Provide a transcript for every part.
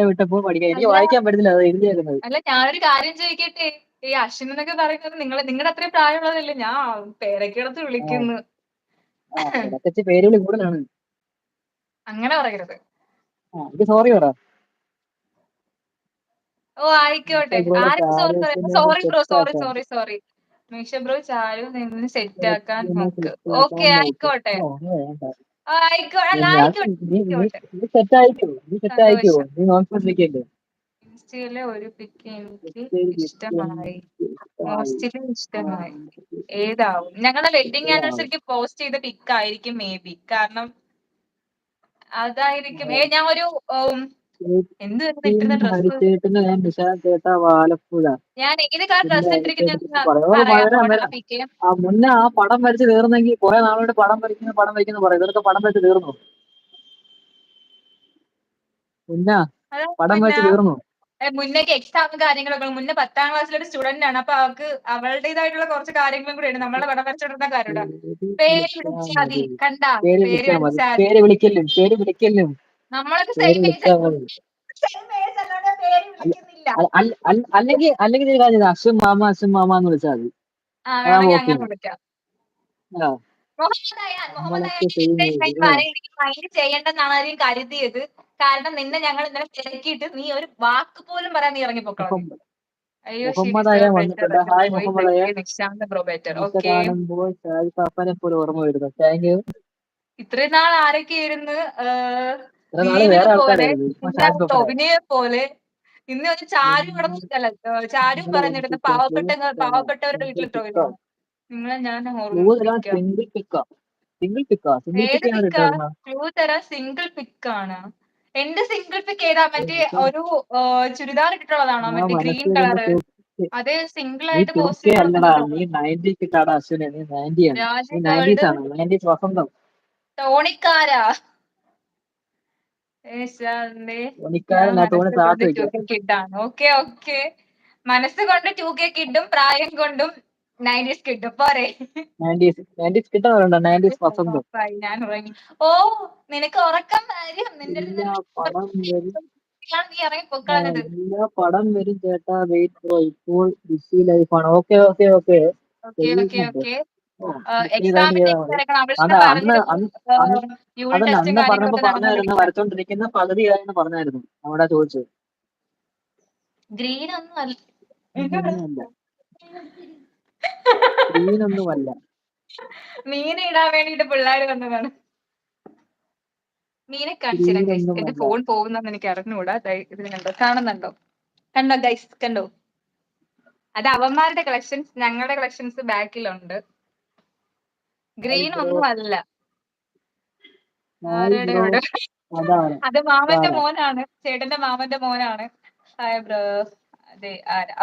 വിട്ടപ്പോ പഠിക്കാൻ എനിക്ക് അല്ല വായിക്കാൻ പറ്റുന്നില്ല അത് എഴുതിയേക്കുന്നത്. അല്ല ഞാനൊരു കാര്യം ചോദിക്കട്ടെ, ഈ അശ്വിൻ എന്നൊക്കെ പറയുന്നത് നിങ്ങളുടെ അത്രയും പ്രായമുള്ളതല്ലേ? ഞാൻ പേരൊക്കെടുത്ത് വിളിക്കുന്നു. ഇടക്കച്ച് പേരുകൾ കൂടുതലാണ്. അങ്ങനെ പറയരുത്. എനിക്ക് സോറി പറ. ഓ ആയിക്കോട്ടെ, ആരും സോറി പറയുന്നത്. Sorry bro, sorry. മീശ ബ്രോ ചാരു നിന്ന് സെറ്റ് ആക്കാൻ നോക്ക്. ഓക്കെ ആയിക്കോട്ടെ. നീ സെറ്റായിക്കോ, സന്തോഷം. നീ നോക്കിക്കൊണ്ടിരിക്കല്ലേ. ഇൻസ്റ്റയിലെ ഒരു പിക്ക് എനിക്ക് ഇഷ്ടമായി. പോസ്റ്റിലും ഇഷ്ടമായി. ഏതാവും? ഞങ്ങളുടെ വെഡിങ് ആനിവേഴ്സറിക്ക് പോസ്റ്റ് ചെയ്ത പിക്ക് ആയിരിക്കും മേ ബി. കാരണം അതായിരിക്കും. ഞാൻ ഒരു എന്ത് ഇട്ടിരുന്ന ഡ്രസ്, ഞാൻ ഏത് കളർ ഡ്രസ് ഇട്ടിരിക്കുന്ന മുന്നേ ആ പടം വരച്ച് തീർന്നെങ്കിൽ കുറെ നാളോട് പടം വരയ്ക്കുന്ന പറയും. ഇതൊക്കെ പടം വരച്ച് തീർന്നു. മുന്നേ പടം വരച്ച് തീർന്നു. മുന്നേക്ക് എക്സാം കാര്യങ്ങളൊക്കെ. മുന്നേ 10ാം ക്ലാസ്സിലൊരു സ്റ്റുഡന്റ് ആണ്. അപ്പൊ അവർക്ക് അവളുടേതായിട്ടുള്ള കുറച്ച് കാര്യങ്ങളും കൂടെ ഉണ്ട്. നമ്മളെ പടം വരച്ചിടുന്ന കാര്യമുണ്ട്. പേര് വിളിച്ചാൽ മതി. കണ്ട പേര് വിളിച്ചാൽ പേര് വിളിക്കലും നമ്മളൊക്കെ സെയിം ഏജ് അല്ലാതെ പേര് വിളിക്കുന്നില്ല. അല്ലെങ്കിൽ അശ്വൻ മാമ എന്ന് വിളിച്ചാൽ മതി. വേണമെങ്കിൽ അങ്ങനെ വിളിക്കാം. മൈൻഡ് ചെയ്യേണ്ടെന്നാണ് ആരെയും കരുതിയത്. കാരണം നിന്നെ ഞങ്ങൾ ഇന്നലെ തിരക്കിയിട്ട് നീ ഒരു വാക്ക് പോലും പറയാൻ നീ ഇറങ്ങിപ്പോക്കളാം. അയ്യോ ഇത്രയും നാൾ ആരൊക്കെയായിരുന്നു? ദീപിനെ പോലെ, ടൊവിനെ പോലെ, ഇന്ന് ഒരു ചാരു ചാരു പറഞ്ഞിരുന്ന പാവപ്പെട്ടവരുടെ വീട്ടിൽ ടൊവിനാണ്. നിങ്ങളെ ഞാൻ ഓർമ്മിപ്പിക്കാം. ഏത് പിക്കാ? തരാം. സിംഗിൾ പിക്കാണ്. എന്റെ സിംഗിൾ പിക്ക് ഏതാ? മറ്റേ ഒരു ചുരിദാർ ഇട്ടിട്ടുള്ളതാണോ? മറ്റേ ഗ്രീൻ കളറ്. അത് സിംഗിൾ ആയിട്ട് പോസ്റ്റ് ചെയ്ത ടോണിക്കാരാ. കിഡാണ്. ഓക്കെ. മനസ്സുകൊണ്ട് 2K കിഡും പ്രായം കൊണ്ടും 90s കിഡും പോരെ. ഞാൻ ഉറങ്ങി. ഓ നിനക്ക് ഉറക്കം വരും. നിന്റെ നീ ഇറങ്ങി പൊക്കളഞ്ഞത്. പടം വരും ചേട്ടാ. ഇപ്പോൾ ബിസി ലൈഫാണ്. ഓക്കെ. അന്ന് പറഞ്ഞപ്പോ പറഞ്ഞായിരുന്നു വരച്ചോണ്ടിരിക്കുന്ന പകുതിയായെന്ന് പറഞ്ഞായിരുന്നു. അവിടെ ചോദിച്ചത് ഗ്രീൻ ഒന്നും അല്ല. ഗ്രീനൊന്നുമല്ല. മീന ഇടാൻ വേണ്ടിട്ട് പിള്ളേർ വന്നതാണ്. മീനെ കാണിച്ചില്ല ഗൈസ്. എന്റെ ഫോൺ പോകുന്നെന്ന് എനിക്ക് അറിഞ്ഞുകൂടാ. ഇതിന് കാണുന്നുണ്ടോ? കണ്ടോ ഗൈസ്? കണ്ടോ? അത് അവന്മാരുടെ കളക്ഷൻസ്, ഞങ്ങളുടെ കളക്ഷൻസ് ബാക്കിലുണ്ട്. ഗ്രീൻ ഒന്നും അല്ല. അത് മാമന്റെ മോനാണ്, ചേട്ടന്റെ മാമന്റെ മോനാണ്. Hi bro. അതെ ആരാ?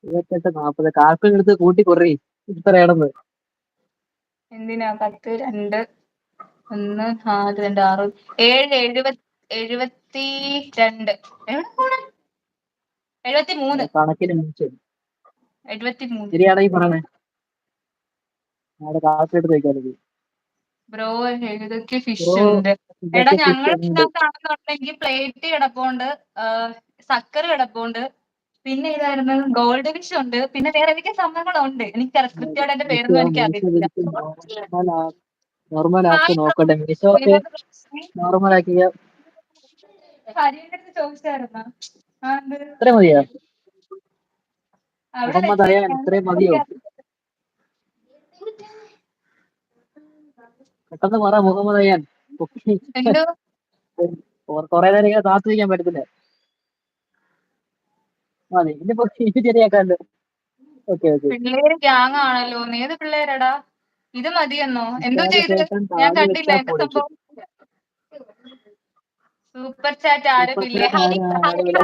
28-40 കാൽക്കുലെടുത്ത് കൂട്ടി കുറേ ഇത്രയാണെന്ന്. എന്തിനാ? 10, 2, 1, 4, 2, 6, 7, 72. 73. കണക്കിന് 73. ശരിയാണെങ്കിൽ പറഞ്ഞേ. കാൽക്കുലെടുത്ത് വയ്ക്കാറുണ്ട് ബ്രോ. ഏതൊക്കെ ഫിഷ് ഉണ്ട്? എടാ ഞങ്ങൾ ഇതിനകത്താണെന്നുണ്ടെങ്കിൽ പ്ലേറ്റ് കിടപ്പുണ്ട്, സക്കർ കിടപ്പുണ്ട്, പിന്നെ ഏതായിരുന്നു? ഗോൾഡ് ഫിഷ് ഉണ്ട്, പിന്നെ വേറെ ഏതൊക്കെ സംഭവങ്ങളുണ്ട്. എനിക്ക് കൃത്യമായിട്ട് എന്റെ പേരൊന്നും എനിക്ക് അറിയില്ല. നോർമലാക്കി നോക്കട്ടെ. നോർമലാക്കി ഹരിയുടെ അടുത്ത് ചോദിച്ചായിരുന്നോ? ഇത്ര മതിയോ? മുഹമ്മദ് അയാൻ ഇത്രയും മതിയോ? പെട്ടെന്ന് പറ മുഹമ്മദ് അയാൻ. കൊറേ നേരം ഇങ്ങനെ താമസിക്കാൻ പറ്റത്തില്ല. മതി. ഇനിയിപ്പോ ശരിയാക്കാണ്ട്. പിള്ളേര് ഗ്യാങ് ആണല്ലോ. ഏത് പിള്ളേരടാ? ഇത് മതിയെന്നോ? എന്തോ ചെയ്ത്? ഞാൻ കണ്ടില്ല എന്റെ സംഭവം. സൂപ്പർ ചാറ്റ് ആരും ഇല്ലേ?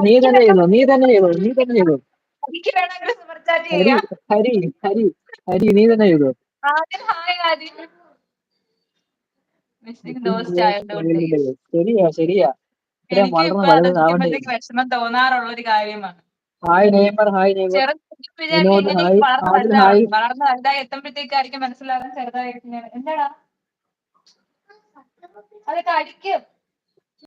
നീ തന്നെ ചെയ്തോ. എനിക്ക് വേണമെങ്കിൽ സൂപ്പർ ചാറ്റ് ചെയ്യാം. ഹരി നീ തന്നെ ചെയ്തോ. ആദ്യം ഹായ് ആദ്യം. ശരിയാ. എനിക്ക് ഇപ്പൊ ആലോചിക്കുമ്പോഴത്തേക്ക് വിഷമം തോന്നാറുള്ള ഒരു കാര്യമാണ്. വളർന്ന് വലുതായി എത്തുമ്പോഴത്തേക്കായിരിക്കും മനസ്സിലാകും ചെറുതായിട്ട്. എന്താടാ? അത് കഴിക്കും.